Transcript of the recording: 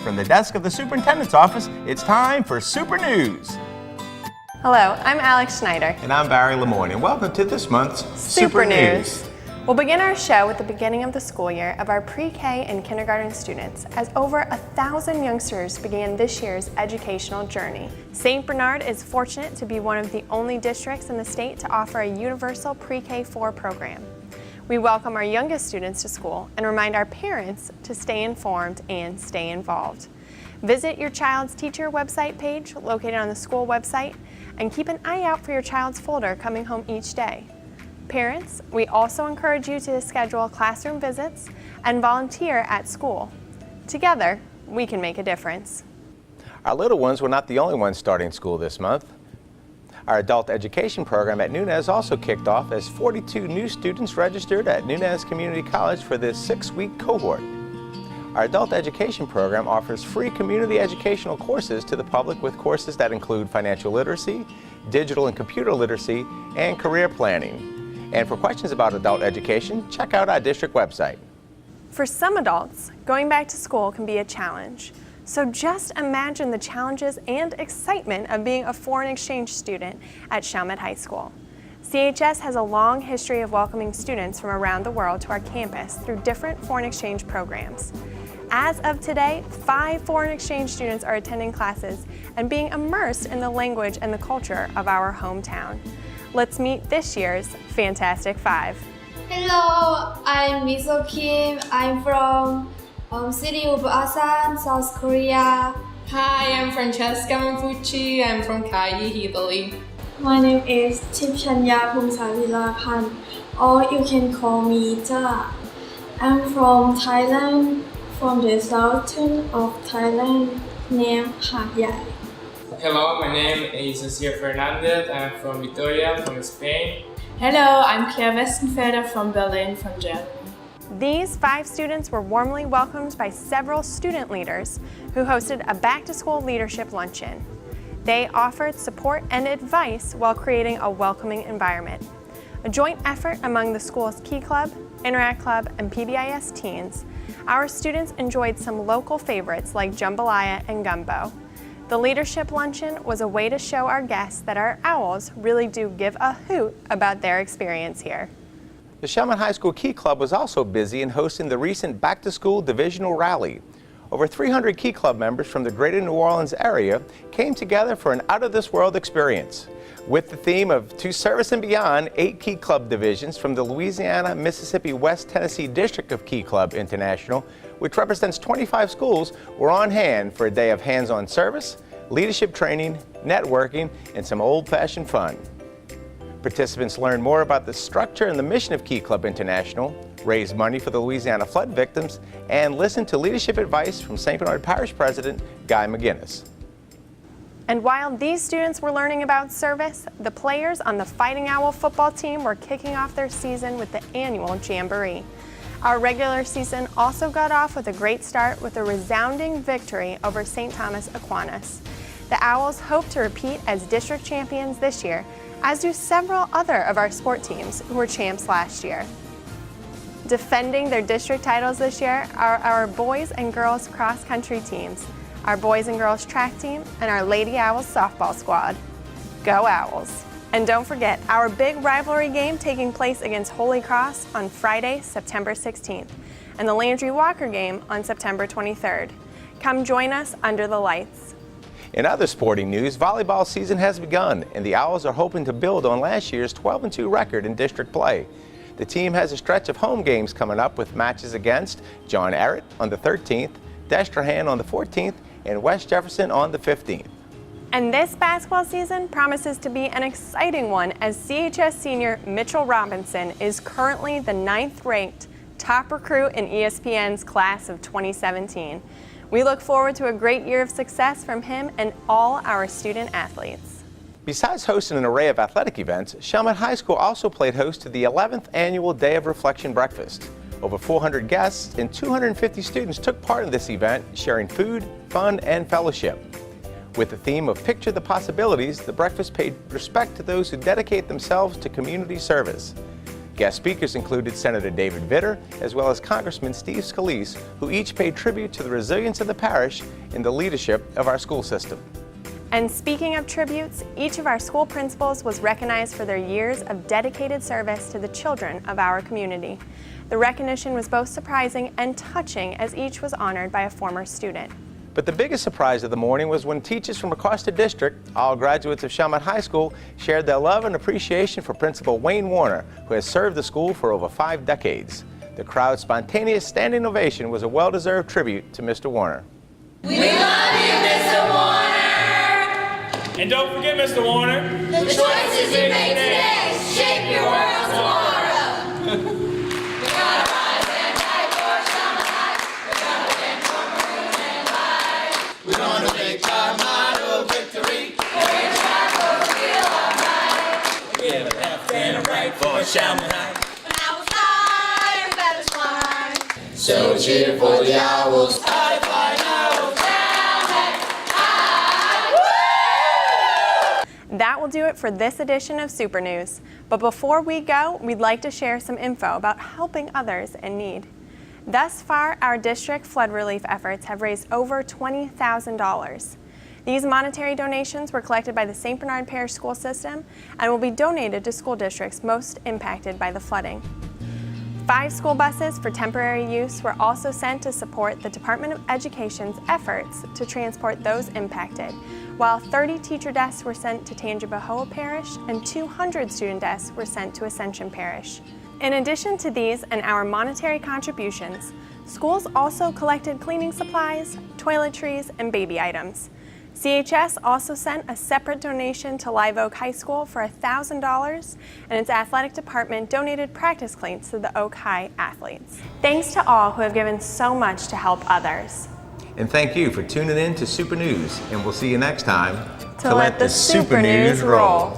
From the desk of the superintendent's office, it's time for Super News. Hello, I'm Alex Schneider. And I'm Barry Lemoyne, and welcome to this month's Super News. We'll begin our show with the beginning of the school year of our pre-K and kindergarten students, as over 1,000 youngsters began this year's educational journey. St. Bernard is fortunate to be one of the only districts in the state to offer a universal pre-K-4 program. We welcome our youngest students to school and remind our parents to stay informed and stay involved. Visit your child's teacher website page located on the school website and keep an eye out for your child's folder coming home each day. Parents, we also encourage you to schedule classroom visits and volunteer at school. Together, we can make a difference. Our little ones were not the only ones starting school this month. Our adult education program at Nunez also kicked off as 42 new students registered at Nunez Community College for this 6-week cohort. Our adult education program offers free community educational courses to the public with courses that include financial literacy, digital and computer literacy, and career planning. And for questions about adult education, check out our district website. For some adults, going back to school can be a challenge. So just imagine the challenges and excitement of being a foreign exchange student at Chalmette High School. CHS has a long history of welcoming students from around the world to our campus through different foreign exchange programs. As of today, 5 foreign exchange students are attending classes and being immersed in the language and the culture of our hometown. Let's meet this year's Fantastic Five. Hello, I'm Miso Kim. I'm from city of Asan, South Korea. Hi, I'm Francesca Manfucci. I'm from Kaiyi, Italy. My name is Tipchanya Phumsavilapan, or you can call me Ja. I'm from Thailand, from the southern of Thailand, named Hat Yai. Hello, my name is Cecilia Fernandez. I'm from Vitoria, from Spain. Hello, I'm Claire Westenfelder from Berlin, from Germany. These 5 students were warmly welcomed by several student leaders who hosted a back-to-school leadership luncheon. They offered support and advice while creating a welcoming environment. A joint effort among the school's Key Club, Interact Club, and PBIS teens, our students enjoyed some local favorites like jambalaya and gumbo. The leadership luncheon was a way to show our guests that our owls really do give a hoot about their experience here. The Chalmette High School Key Club was also busy in hosting the recent back-to-school divisional rally. Over 300 Key Club members from the greater New Orleans area came together for an out-of-this-world experience. With the theme of To Service and Beyond, 8 Key Club divisions from the Louisiana, Mississippi, West Tennessee District of Key Club International, which represents 25 schools, were on hand for a day of hands-on service, leadership training, networking, and some old-fashioned fun. Participants learned more about the structure and the mission of Key Club International, raised money for the Louisiana flood victims, and listened to leadership advice from St. Bernard Parish President Guy McGinnis. And while these students were learning about service, the players on the Fighting Owl football team were kicking off their season with the annual Jamboree. Our regular season also got off with a great start with a resounding victory over St. Thomas Aquinas. The Owls hope to repeat as district champions this year, as do several other of our sport teams who were champs last year. Defending their district titles this year are our boys and girls cross-country teams, our boys and girls track team, and our Lady Owls softball squad. Go Owls! And don't forget our big rivalry game taking place against Holy Cross on Friday, September 16th, and the Landry Walker game on September 23rd. Come join us under the lights. In other sporting news, volleyball season has begun, and the Owls are hoping to build on last year's 12-2 record in district play. The team has a stretch of home games coming up with matches against John Arrett on the 13th, Destrehan on the 14th, and West Jefferson on the 15th. And this basketball season promises to be an exciting one as CHS senior Mitchell Robinson is currently the 9th-ranked top recruit in ESPN's class of 2017. We look forward to a great year of success from him and all our student athletes. Besides hosting an array of athletic events, Chalmette High School also played host to the 11th annual Day of Reflection Breakfast. Over 400 guests and 250 students took part in this event, sharing food, fun, and fellowship. With the theme of Picture the Possibilities, the breakfast paid respect to those who dedicate themselves to community service. Guest speakers included Senator David Vitter, as well as Congressman Steve Scalise, who each paid tribute to the resilience of the parish in the leadership of our school system. And speaking of tributes, each of our school principals was recognized for their years of dedicated service to the children of our community. The recognition was both surprising and touching, as each was honored by a former student. But the biggest surprise of the morning was when teachers from across the district, all graduates of Chalmette High School, shared their love and appreciation for Principal Wayne Warner, who has served the school for over 5 decades. The crowd's spontaneous standing ovation was a well-deserved tribute to Mr. Warner. We love you, Mr. Warner! And don't forget, Mr. Warner, The choices you make today shape your world tomorrow. We're gonna rise and fight for Chalmette High. We're gonna win for maroon and white. We're gonna make our motto victory. We're in for real alright. We have a left and a right for Chalmette High. When owls fly, we better fly. So cheer for the owls. High flying owls. That will do it for this edition of Super News. But before we go, we'd like to share some info about helping others in need. Thus far, our district flood relief efforts have raised over $20,000. These monetary donations were collected by the St. Bernard Parish School System and will be donated to school districts most impacted by the flooding. 5 school buses for temporary use were also sent to support the Department of Education's efforts to transport those impacted, while 30 teacher desks were sent to Tangipahoa Parish and 200 student desks were sent to Ascension Parish. In addition to these and our monetary contributions, schools also collected cleaning supplies, toiletries, and baby items. CHS also sent a separate donation to Live Oak High School for $1,000, and its athletic department donated practice cleats to the Oak High athletes. Thanks to all who have given so much to help others. And thank you for tuning in to Super News, and we'll see you next time To let the Super News roll.